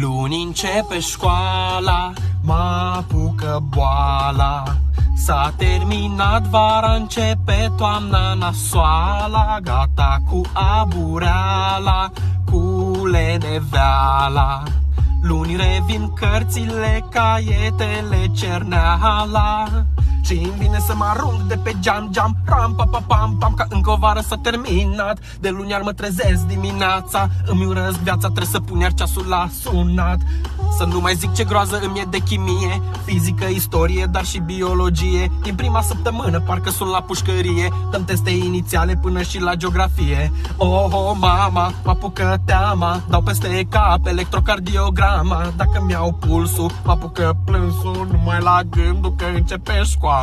Luni începe școala, mă apucă boala. S-a terminat vara, începe toamna nasoala. Gata cu abureala, cu leneveala. Luni revin cărțile, caietele, cerneala. Și-mi vine să mă arunc de pe geam, ram, pa, pa, pam, pam, că încă o vară s-a terminat. De luni iar mă trezesc dimineața, îmi urăsc viața, trebuie să pun iar ceasul la sunat. Să nu mai zic ce groază îmi e de chimie, fizică, istorie, dar și biologie. Din prima săptămână parcă sunt la pușcărie, dăm teste inițiale până și la geografie. Oh, mama, mă apucă teama, dau peste cap electrocardiograma. Dacă mi-au pulsul, mă apucă plânsul, numai la gândul că începe școala.